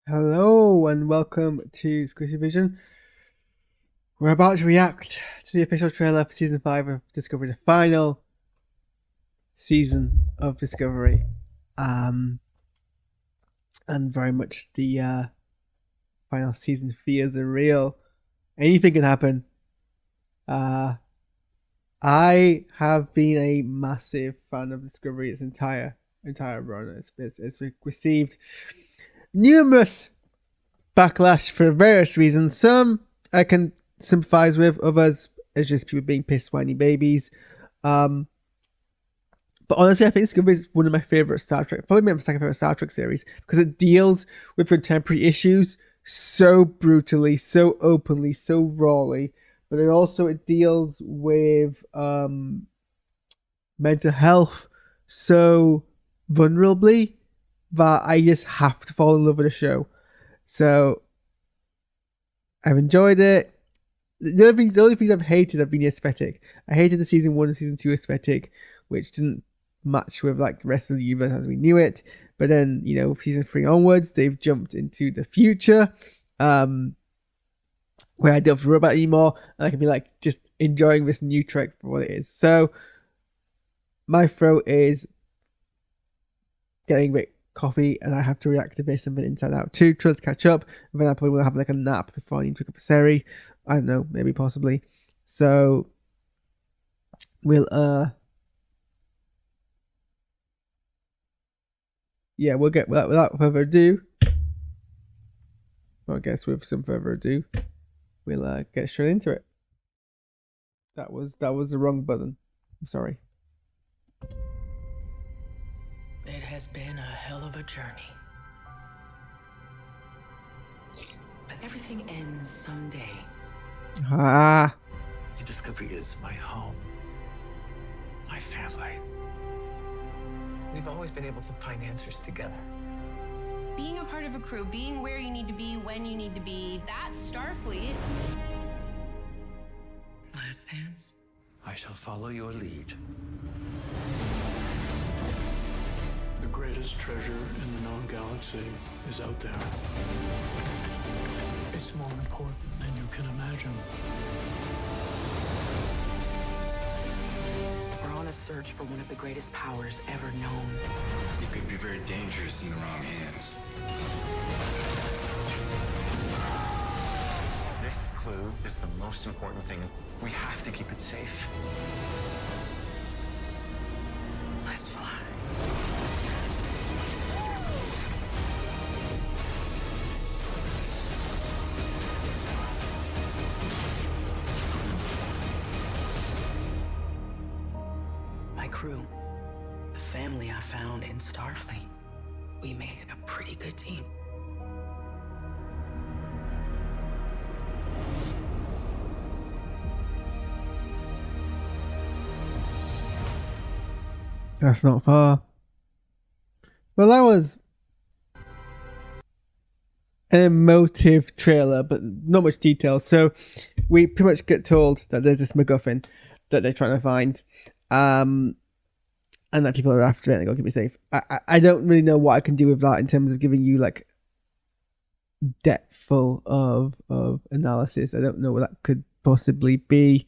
Hello and welcome to SquishiVision. We're about to react to the official trailer for season 5 of Discovery, the final season of Discovery. And very much the final season fears are real. Anything can happen. I have been a massive fan of Discovery its entire run. It's received numerous backlash for various reasons. Some I can sympathize with, others it's just people being pissed whiny babies. But honestly, I think Discovery is one of my favorite Star Trek, probably my second favorite Star Trek series, because it deals with contemporary issues so brutally, so openly, so rawly. But it deals with mental health so vulnerably that I just have to fall in love with the show. So I've enjoyed it. The only things I've hated have been the aesthetic. I hated the season 1 and season 2 aesthetic, which didn't match with like the rest of the universe as we knew it. But then, season 3 onwards, they've jumped into the future, where I don't have to worry about it anymore, and I can be like just enjoying this new Trek for what it is. So my throat is getting a bit coffee, and I have to reactivate something inside out too, try to catch up. And then I probably will have like a nap before I need to wake up for Seri. I don't know, maybe possibly. So we'll we'll get without further ado. Well, I guess with some further ado, we'll get straight into it. That was the wrong button. I'm sorry. It has been a hell of a journey. But everything ends someday. Ah. The Discovery is my home, my family. We've always been able to find answers together. Being a part of a crew, being where you need to be, when you need to be, that's Starfleet. Last dance? I shall follow your lead. The greatest treasure in the known galaxy is out there. It's more important than you can imagine. We're on a search for one of the greatest powers ever known. It could be very dangerous in the wrong hands. This clue is the most important thing. We have to keep it safe. Let's fly. My crew, the family I found in Starfleet, we made a pretty good team. That's not far. Well, that was an emotive trailer, but not much detail. So we pretty much get told that there's this MacGuffin that they're trying to find, and that people are after it and they gotta keep it safe. I don't really know what I can do with that in terms of giving you like depthful of analysis. I don't know what that could possibly be.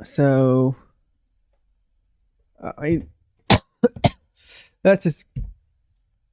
So I let's just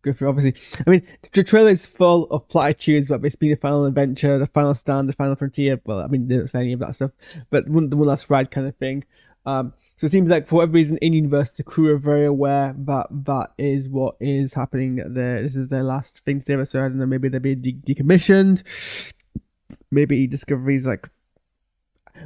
go through. Obviously, I mean, the trailer is full of platitudes about this being the final adventure, the final stand, the final frontier. Well, I mean, they don't say any of that stuff, but the one last ride kind of thing. So it seems like for whatever reason in universe, the crew are very aware that that is what is happening there. This is their last thing to ever. So I don't know, maybe they're being decommissioned. Maybe Discovery's like,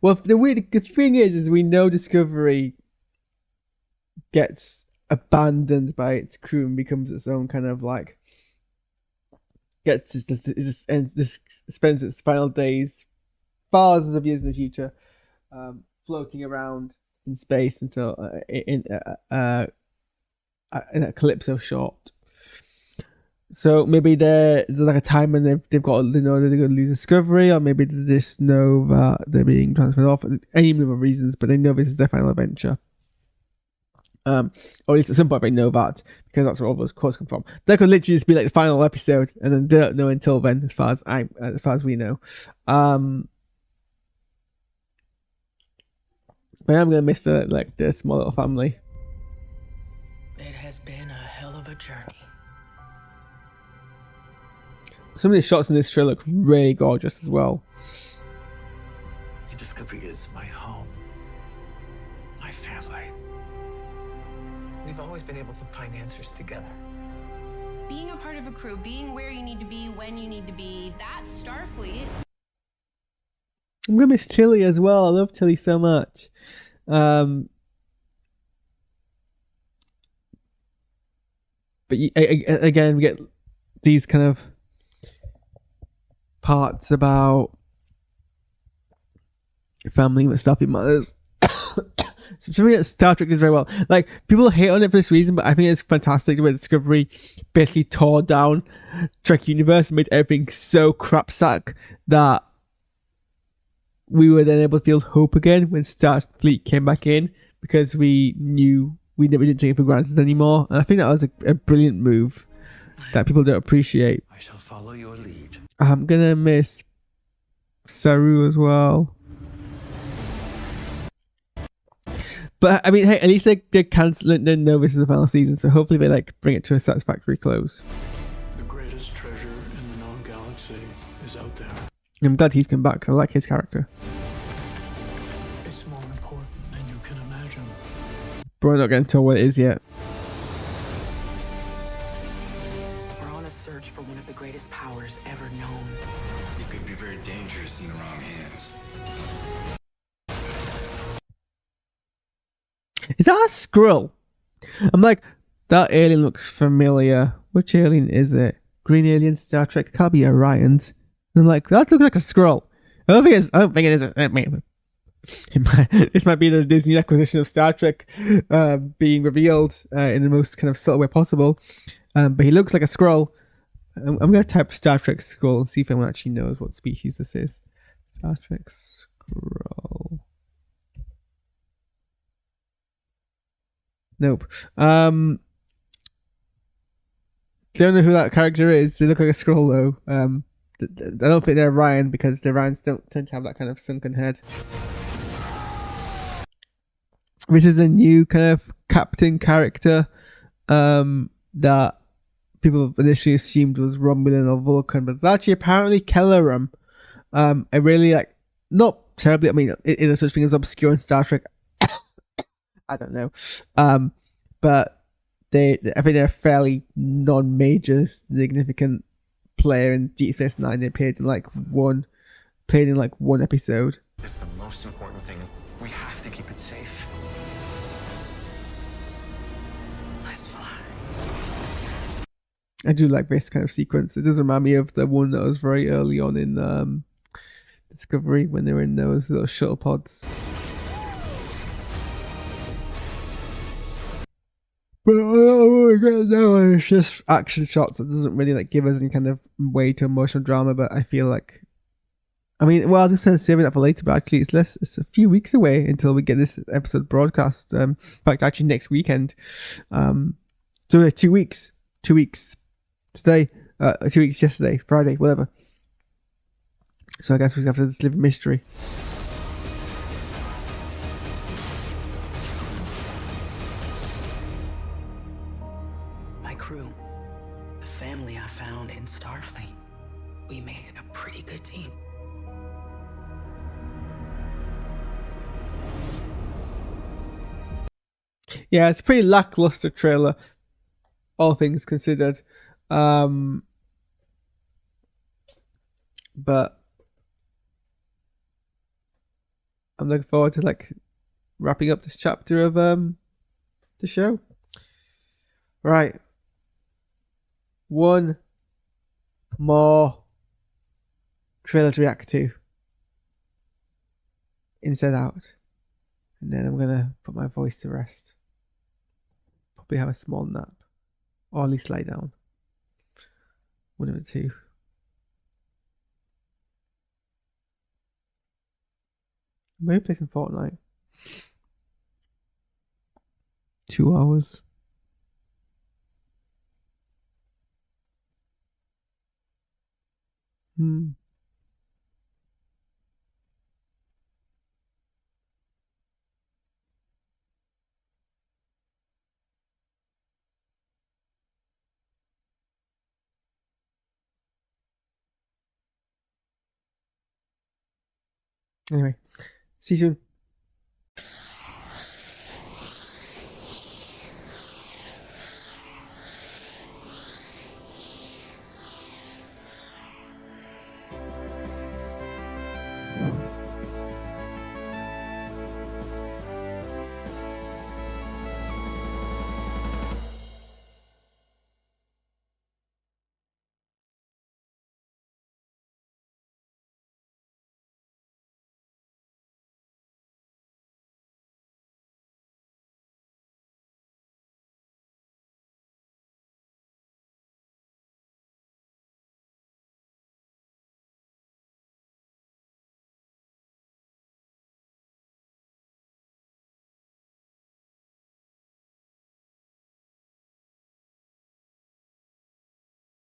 Well, the thing is we know Discovery gets abandoned by its crew and becomes its own kind of like spends its final days thousands of years in the future, floating around in space until in a calypso short. So maybe there's like a time when they've got, they know that they're going to lose Discovery, or maybe they just know that they're being transferred off. Any number of reasons, but they know this is their final adventure. Or at least at some point they know that, because that's where all those quotes come from. That could literally just be like the final episode, and then they don't know until then, as far as we know. But I'm gonna miss the small little family. It has been a hell of a journey. Some of the shots in this trailer look really gorgeous as well. The Discovery is my home, my family. We've always been able to find answers together. Being a part of a crew, being where you need to be, when you need to be, that's Starfleet. I'm gonna miss Tilly as well. I love Tilly so much. But again, we get these kind of parts about family and stuff. It matters. So something that Star Trek does very well. Like, people hate on it for this reason, but I think it's fantastic the way Discovery basically tore down Trek universe and made everything so crapsack that we were then able to feel hope again when Starfleet came back in, because we knew we didn't take it for granted anymore. And I think that was a brilliant move that people don't appreciate. I shall follow your lead. I'm gonna miss Saru as well. But I mean, hey, at least they're canceling. They know this is the final season, so hopefully they like bring it to a satisfactory close. The greatest treasure in the known galaxy is out there. I'm glad he's come back because I like his character. It's more important than you can imagine. But we're not getting told what it is yet. We're on a search for one of the greatest powers ever known. It could be very dangerous in the wrong hands. Is that a Skrull? I'm like, that alien looks familiar. Which alien is it? Green alien, Star Trek, can't be Orion's. And I'm like, that looks like a Skrull. I don't think it is. This might be the Disney acquisition of Star Trek being revealed in the most kind of subtle way possible. But he looks like a Skrull. I'm going to type Star Trek Skrull and see if anyone actually knows what species this is. Star Trek Skrull. Nope. Don't know who that character is. They look like a Skrull though. I don't think they're Orion, because the Orions don't tend to have that kind of sunken head. This is a new kind of captain character that people initially assumed was Romulan or Vulcan, but it's actually apparently Kellerum. I really like, not terribly, I mean, is there such thing as obscure in Star Trek? I don't know. But I think they're a fairly non-major significant player in Deep Space Nine. They played in like one episode. It's the most important thing. We have to keep it safe. Let's fly. I do like this kind of sequence. It does remind me of the one that was very early on in Discovery, when they were in those little shuttle pods. But no, it's just action shots. It doesn't really like give us any kind of way to emotional drama. But I feel like, I mean, well, I was just saving that for later. But actually, it's a few weeks away until we get this episode broadcast. In fact, actually next weekend. So 2 weeks. 2 weeks today. 2 weeks yesterday, Friday, whatever. So I guess we have to just live a mystery. My crew, the family I found in Starfleet. We made a pretty good team. Yeah, it's a pretty lackluster trailer, all things considered. But I'm looking forward to like wrapping up this chapter of the show. Right. One more trailer to react to. Inside Out. And then I'm gonna put my voice to rest. Probably have a small nap. Or at least lie down. One of the two. Maybe play some Fortnite. 2 hours. Anyway, see you soon.